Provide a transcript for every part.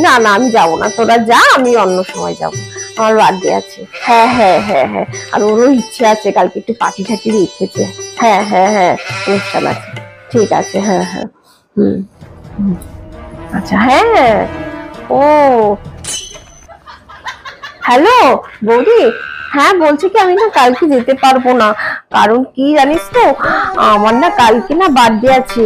না না আমি যাবো না, তোরা যা, আমি অন্য সময় যাবো, আমার বার্থডে আছে। হ্যাঁ হ্যাঁ হ্যাঁ হ্যাঁ, আর ওরও ইচ্ছে আছে, কালকে একটু পার্টি ঠাটি রেখেছে। হ্যাঁ হ্যাঁ হ্যাঁ, অনুষ্ঠান আছে। ঠিক আছে, হ্যাঁ হ্যাঁ। হুম। আচ্ছা হ্যাঁ। ও হ্যালো বৌদি, হ্যাঁ বলছি কি আমি না কালকে যেতে পারবো না, কারণ কি জানিস তো, আমার না কালকে না বার্থডে আছে।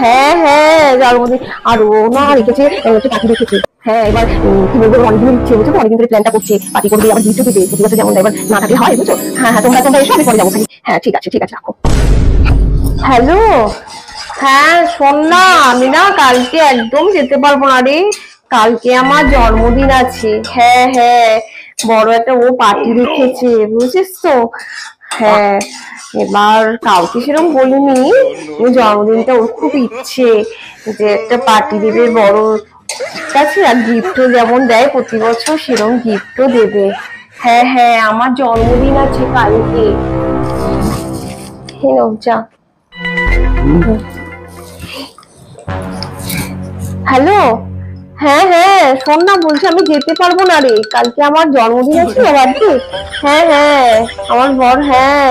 হ্যাঁ হ্যাঁ জন্মদিন, আর ও না রেখেছে একটা পার্টি রেখেছে। হ্যাঁ এবার কি বলবো, অনেকদিন ইচ্ছে বুঝছো, অনেকদিন ধরে প্ল্যানটা করছে, পার্টি করবে, আবার গিফটও দিবে, প্রতি বছর যেমন এবার না থাকলে হয় বুঝছো। হ্যাঁ হ্যাঁ, তোমরা তোমরা এসো, আমি পরে যাবো খালি। হ্যাঁ ঠিক আছে ঠিক আছে, রাখো। হ্যালো, হ্যাঁ শোন না, আমি না কালকে একদম যেতে পারবো না রে, কালকে আমার জন্মদিন আছে। হ্যাঁ হ্যাঁ, বড় একটা ও পার্টি রেখেছে বুঝছিস তো। হ্যাঁ, এবার কাউকে সেরকম বলিনি, জন্মদিনটা ওর খুব ইচ্ছে যে একটা পার্টি দেবে বড়, ঠিক আছে, আর গিফটও যেমন দেয় প্রতি বছর সেরকম গিফটও দেবে। হ্যাঁ হ্যাঁ, আমার জন্মদিন আছে কালকে। যা। হ্যালো, হ্যাঁ হ্যাঁ শোন না, বলছি আমি যেতে পারবো না রে, কালকে আমার জন্মদিন আছে না, বার্থডে। হ্যাঁ হ্যাঁ, আমার বর হ্যাঁ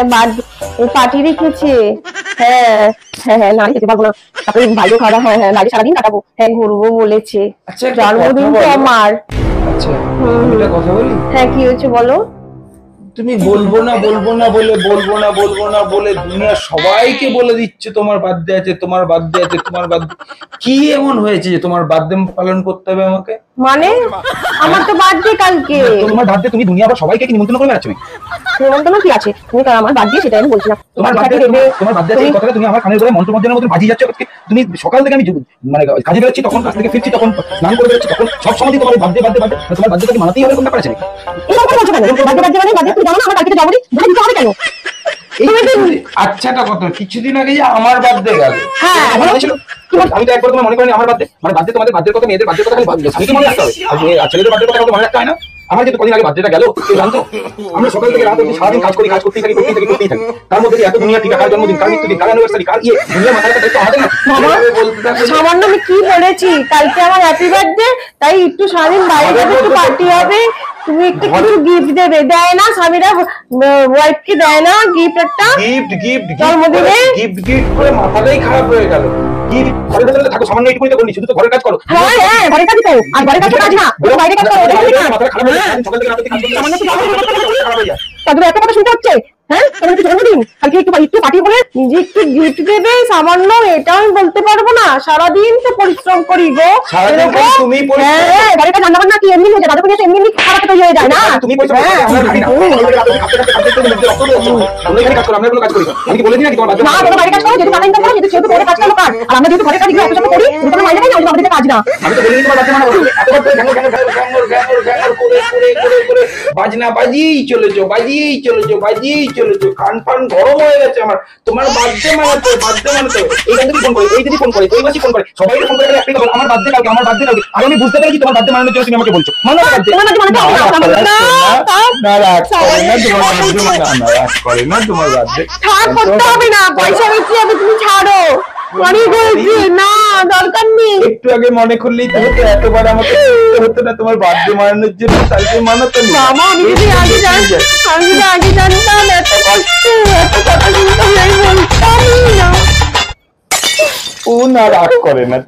পার্টি রেখেছে। হ্যাঁ হ্যাঁ হ্যাঁ, না যেতে পারবো না, তারপরে বাইরে খাওয়া, হ্যাঁ হ্যাঁ বাইরে সারাদিন কাটাবো, হ্যাঁ ঘুরবো বলেছে। জন্মদিন তো আমার। আচ্ছা আমি একটা কথা বলি। হ্যাঁ কি হয়েছে বলো। তুমি বলবো না বলবো না বলে বলবো না বলবো না বলে দুনিয়া সবাইকে বলে দিচ্ছে তোমার বার্থডে আছে, তোমার বার্থডে আছে, তোমার বার্থডে। কি এমন হয়েছে যে তোমার বার্থডে পালন করতে হবে আমাকে? মানে আমার তো বার্থডে কালকে। তোমার বার্থডে, তুমি দুনিয়া আবার সবাইকে কি নিমন্ত্রণ করে বেড়াচ্ছ? নিমন্ত্রণ কি আছে, তুমি আমার বার্থডে সেটা আমি বলছিলাম। তোমার বার্থডে, তোমার বার্থডে এই কথাটা তুমি আমার কানে ধরে মন্ত্রমধ্যের মতো বাজিয়ে যাচ্ছ। তুমি সকাল থেকে আমি মানে কাজে বেরোচ্ছি, তখন কাজ থেকে ফিরছি, তখন স্নান করে বেরোচ্ছি, তখন সব সময় তোমার বার্থডে বার্থডে বার্থডে, তোমার বার্থডেটাকে মানাতেই হবে, কোনটা পারছে না। এই কথা বলছো কেন? বার্থডে বার্থডে মানে বার্থডে, তুমি জানো না আমার কালকে জন্মদিন, বলে দিতে হবে কেন? আচ্ছাটা কত কিছুদিন আগে যে আমার বার্থডে গেল, হ্যাঁ আমি তো একবার তোমার মনে করিনি আমার বার্থডে, মানে বার্থডে তোমাদের বার্থডের কথা, মেয়েদের বার্থডের কথা খালি স্বামীকে মনে রাখতে হবে, আর ছেলেদের বার্থডের কথা মনে রাখতে হয় না? আমার যেহেতু কদিন আগে বার্থডেটা গেল, কেউ জানতো? আমরা সকাল থেকে রাত অবধি সারাদিন কাজ করি, কাজ করতেই থাকি করতেই থাকি করতেই থাকি, তার মধ্যে এত দুনিয়া টিকা, কার জন্মদিন, কার মৃত্যুদিন, কার অ্যানিভার্সারি, কার ইয়ে, দুনিয়া মাথায় রাখা আমাদের না। সামান্য আমি কি বলেছি, কালকে আমার হ্যাপি বার্থডে, তাই একটু সারাদিন বাইরে যাবে, একটু পার্টি হবে, তুমি একটু কিছু গিফট দেবে, দেয় না স্বামীরা ওয়াইফকে, দেয় না গিফট একটা? গিফট গিফট জন্মদিনে গিফট গিফট করে মাথাটাই খারাপ হয়ে গেল। ঘরের ভেতরে থাকো, সামান্য একটু করে করনি, শুধু তো ঘরের কাজ করো। হ্যাঁ হ্যাঁ ঘরের কাজ করো, আর ঘরের কাজ কাজ না, বাইরে কাজ করো, মাথা খারাপ হয়ে যায়, সকাল থেকে রাত অবধি কাজ করতে সামান্য খারাপ হয়ে যায়। তাদের এত কথা শুনতে হচ্ছে। হ্যাঁ তোমার কি জন্মদিন, কালকে একটু একটু পার্টি বলে নিজে একটু গিফট দেবে সামান্য, এটাও আমি বলতে পারবো না? সারাদিন তো পরিশ্রম করি গো। তুমি হ্যাঁ বাড়িটা রান্না বান্না কি এমনি হয়ে যায়, দাদা এমনি এমনি খারাপ তৈরি হয়ে যায় না? তুমি কাজ করো, আমরা কোনো কাজ করি না। আমি কি বলে দিই নাকি তোমার বাচ্চা? না তোমরা বাইরে কাজ করো, যেহেতু টাকা ইনকাম করো, যেহেতু পরে কাজ করো কাজ, আর আমরা যেহেতু ঘরের কাজ একসাথে করি, তোমরা বাইরে যাই, আমাদের কাজ না। আমি তো বলি তোমার বাচ্চা মানে বাজনা বাজিয়েই চলেছো, বাজিয়েই চলেছো, বাজিয়েই চলেছো, কান ফান গরম হয়ে গেছে আমার। তোমার বার্থডে মানাতে, বার্থডে মানাতে, এইখান থেকে ফোন করে, এই দিদি ফোন করে, ওই মাসি ফোন করে, সবাই ফোন করে একটাই কথা, আমার বার্থডে কালকে, আমার বার্থডে কালকে। আর আমি বুঝতে পারি তোমার বার্থডে মানানোর জন্য তুমি আমাকে বলছো মানো বার্থডে না, করে না তোমার বার্থডে করতে হবে না, পয়সা বেশি হবে, তুমি ছাড়ো। অনেক হয়েছে, না দরকার নেই। একটু আগে মনে করলেই তো হতো, এতবার আমাকে হতো না তোমার বার্থডে মানানোর জন্য, কালকে মানাতো না। বাবা আমি যদি আগে জানতাম, আমি যদি আগে জানতাম এত কষ্ট, এত কথা শুনতে আমি বলতামই না। ও না রাগ করে না।